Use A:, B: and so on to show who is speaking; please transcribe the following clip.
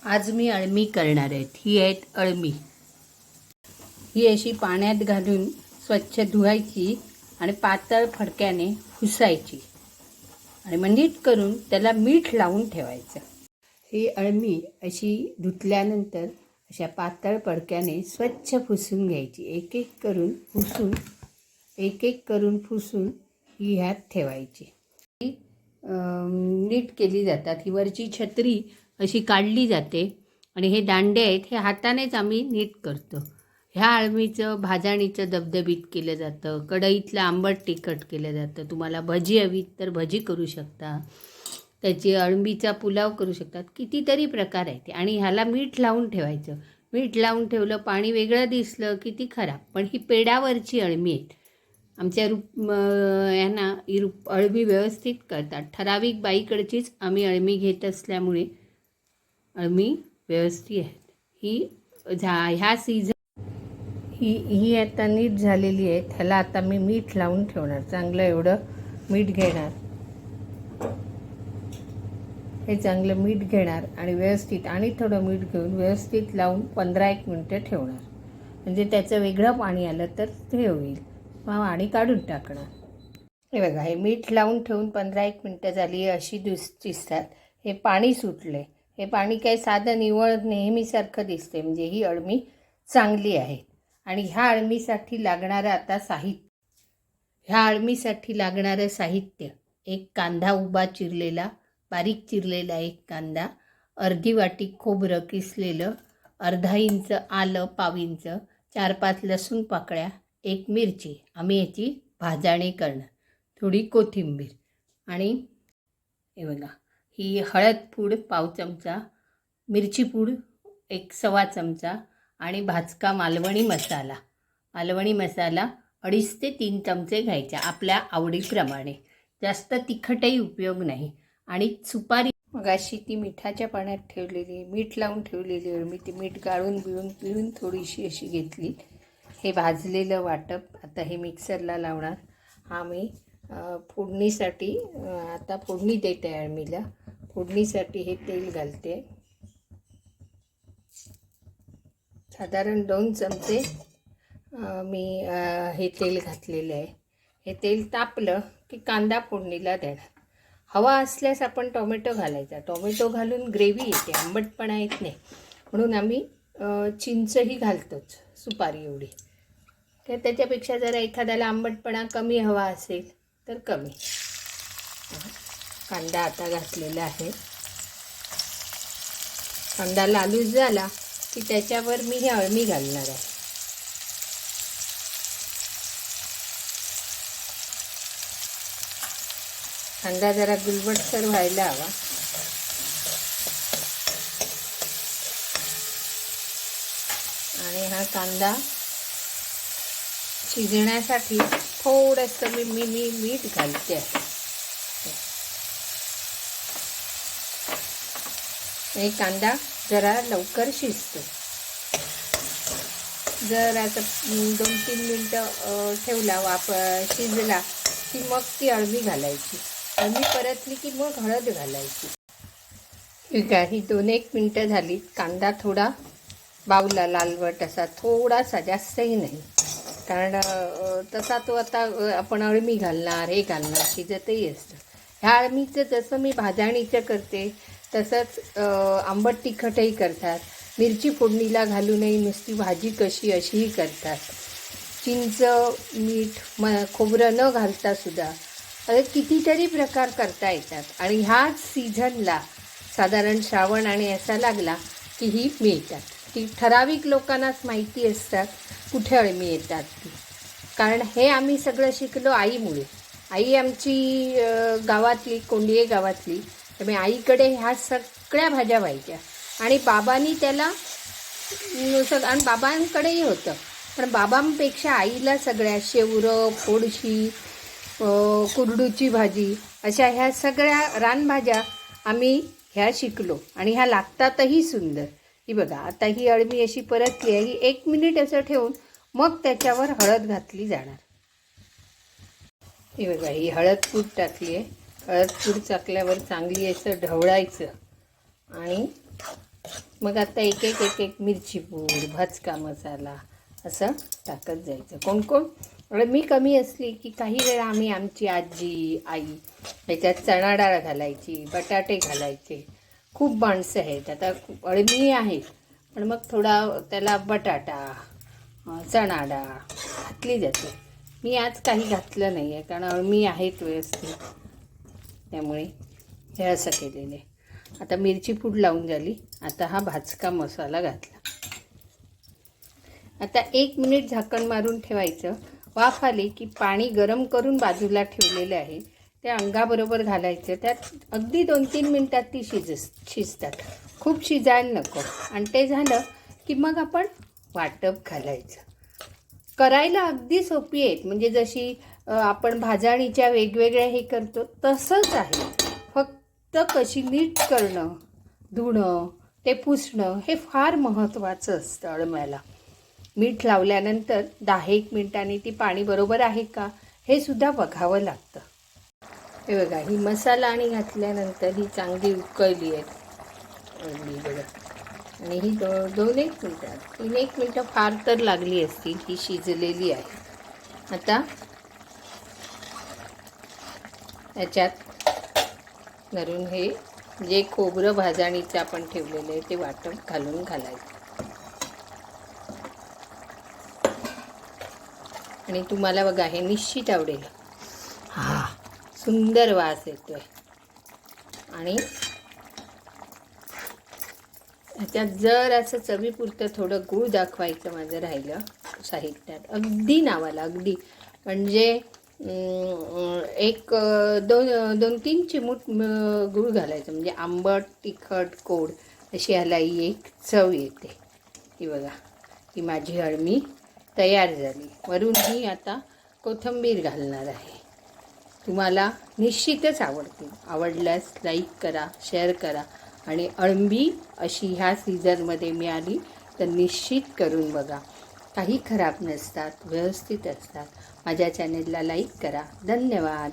A: आज मी अळमी करणार आहे। ही आहेत अळमी। ही अशी पाण्यात घालून स्वच्छ धुवायची आणि पातळ फडक्याने पुसायची आणि मग नीट करून त्याला मीठ लावून ठेवायचं। ही अळमी अशी धुतल्यानंतर अशा पातळ फडक्याने स्वच्छ पुसून घ्यायची। एक एक करून पुसून ही ह्यात ठेवायची। नीट केली जातात। ही वरची छत्री अशी काढली जाते आणि हे दांडे आहेत हे हातानेच आम्ही नीट करतो। ह्या अळमीचं भाजणीचं दबदबीत केलं जातं। कढईतलं आंबट तिखट केलं जातं। तुम्हाला भजी हवी तर भजी करू शकता, त्याची अळमीचा पुलाव करू शकतात। कितीतरी प्रकार आहेत आणि ह्याला मीठ लावून ठेवायचं। मीठ लावून ठेवलं, पाणी वेगळं दिसलं किती खराब। पण ही पेडावरची अळमी आहेत। आमच्या यांना ही अळमी व्यवस्थित करतात। ठराविक बाईकडचीच आम्ही अळमी घेत असल्यामुळे अळमी व्यवस्थित आहेत। ही ह्या सीझन ही आता नीट झालेली आहे। ह्याला आता मी मीठ लावून ठेवणार। चांगलं एवढं मीठ घेणार, हे चांगलं मीठ घेणार आणि व्यवस्थित आणि थोडं मीठ घेऊन व्यवस्थित लावून 15-1 मिनटं ठेवणार। म्हणजे त्याचं वेगळं पाणी आलं तर ते होईल, मग आणि काढून टाकणार। हे बघा, हे मीठ लावून ठेवून 15-1 मिनटं झाली अशी दिसतात। हे पाणी सुटले। हे पाणी काही साधं निवळ नेहमीसारखं दिसते, म्हणजे ही अळमी चांगली आहे। आणि ह्या अळमीसाठी लागणारं आता साहित्य, एक कांदा उभा चिरलेला, बारीक चिरलेला एक कांदा, अर्धी वाटी खोबरं किसलेलं, अर्धा इंच आलं, पाव इंच, 4-5 लसूण पाकळ्या, एक मिरची, आम्ही याची भाजणी करणार, थोडी कोथिंबीर आणि हे बघा, ही हळद पूड पाव चमचा, मिरची पूड 1 चमचा आणि भाजका मालवणी मसाला 2.5 ते 3 चमचे घ्यायच्या आपल्या आवडीप्रमाणे। जास्त तिखटही उपयोग नाही। आणि सुपारी मग अशी ती मिठाच्या पाण्यात ठेवलेली, मीठ लावून ठेवलेली अळमी, ती मीठ गाळून पिळून थोडीशी अशी घेतली। हे भाजलेलं वाटप आता हे मिक्सरला लावणार। हा मी फोडणीसाठी आता फोडणी देते अळमीला। फोडणीसाठी हे तेल घालते, साधारण 2 चमचे मी हे तेल घातलेलं आहे। हे तेल तापलं की कांदा फोडणीला देणार। हवा असल्यास आपण टोमॅटो घालायचा। टोमॅटो घालून ग्रेव्ही येते, आंबटपणा येत नाही, म्हणून आम्ही चिंचही घालतोच, सुपारी एवढी। तर त्याच्यापेक्षा जर एखाद्याला आंबटपणा कमी हवा असेल तर कमी। कांदा आता घातलेला आहे। कांदा लालूच झाला की त्याच्यावर मी ही अळमी घालणार आहे। कांदा जरा गुलबटसर व्हायला हवा। आणि हा कांदा शिजण्यासाठी थोडंसं मी मीठ घालते आहे। हे कांदा जरा लवकर शिजतो। जर आता 2-3 मिनटं ठेवला शिजला की मग ती अळमी घालायची। अळमी परतली की मग हळद घालायची। ठीक आहे, ही 2-1 मिनटं झाली। कांदा थोडा बावला लालवट असा, थोडासा, जास्तही नाही, कारण तसा तो आता आपण अळमी घालणार, हे घालणार, शिजतही असतं। ह्या अळमीचं जसं मी भाजणीचं करते तसंच आंबट तिखटही करतात। मिरची फोडणीला घालूनही नुसती भाजी कशी अशीही करतात। चिंच, मीठ, खोबरं न घालता सुद्धा कितीतरी प्रकार करता येतात। आणि ह्याच सीझनला साधारण श्रावण आणि असा लागला की ही मिळतात। ती ठराविक लोकांनाच माहिती असतात कुठे अळमी येतात ती, कारण हे आम्ही सगळं शिकलो आईमुळे। आई आमची गावातली, कोंडिये गावातली, त्यामुळे आईकडे ह्या सगळ्या भाज्या व्हायच्या। आणि बाबांनी त्याला आणि बाबांकडेही होतं, पण बाबांपेक्षा आईला सगळ्या शेवरं, फोडशी, कुरडूची भाजी, अशा ह्या सगळ्या रानभाज्या आम्ही ह्या शिकलो आणि ह्या लागतातही सुंदर। ही बघा, आता ही अळमी अशी परतली आहे। ही 1 मिनिट असं ठेवून मग त्याच्यावर हळद घातली जाणार। ही बघा, ही हळद पूड टाकली आहे। हळद पूड टाकल्यावर चांगली असं ढवळायचं आणि मग आता एक एक एक एक मिरची पूड, भाजका मसाला असं टाकत जायचं. कोण कोण मी कमी असली की काही वेळा आम्ही आमची आजी आई ह्याच्यात चणा डाळ घालायची, बटाटे घालायचे. खूप माणसं आहेत, आता अळमी आहे पण मग थोडा त्याला बटाटा चणा डाळ घातली जाते. मी आज काही घातलं नाही आहे कारण अळमी आहेत व्यवस्थित, त्यामुळे हे असं केलेलं आहे. आता मिरची पूड लावून झाली. आता हा भाजका मसाला घातला. आता 1 मिनिट झाकण मारून ठेवायचं. वाफ आली की पाणी गरम करून बाजूला ठेवलेलं आहे ते अंगाबरोबर घालायचं. त्यात अगदी 2-3 मिनटात ती शिजतात. खूप शिजायला नको. आणि ते झालं की मग आपण वाटप घालायचं. करायला अगदी सोपी आहेत, म्हणजे जशी आपण भाजणीच्या वेगवेगळ्या हे करतो तसंच आहे. फक्त कशी नीट करणं, धुणं, ते पुसणं हे फार महत्त्वाचं असतं. अळम्याला मीठ लावल्यानंतर 10-1 मिनिटांनी ती पाणी बरोबर आहे का हे सुद्धा बघावं लागतं. हे बघा, ही मसाला आणि घातल्यानंतर ही चांगली उकळली आहे अळमी बघा. आणि ही 2-1 मिनटात 3-1 मिनटं फार तर लागली असतील. ही शिजलेली आहे. आता याच्यात धरून हे जे खोबरं भाजणीचं आपण ठेवलेलं आहे ते वाटप घालायचं. आणि तुम्हाला बघा हे निश्चित आवडेल. हा सुंदर वास येतोय. आणि ह्याच्यात जर असं चवीपुरतं थोडं गूळ दाखवायचं माझं राहिलं साहित्यात, अगदी नावाला अगदी, म्हणजे 2-3 चिमूट गूळ घालायचं. म्हणजे आंबट तिखट गोड अशी ह्याला ही एक चव येते. ही बघा, ही माझी अळमी तयार झाली. वरून ही आता कोथिंबीर घालणार आहे. तुम्हाला निश्चितच आवडतील. आवडल्यास लाईक करा, शेअर करा. आणि अळंबी अशी ह्या सीझनमध्ये मिळाली तर निश्चित करून बघा. काही खराब नसतात, व्यवस्थित असतात. माझ्या चॅनेलला लाईक करा. धन्यवाद.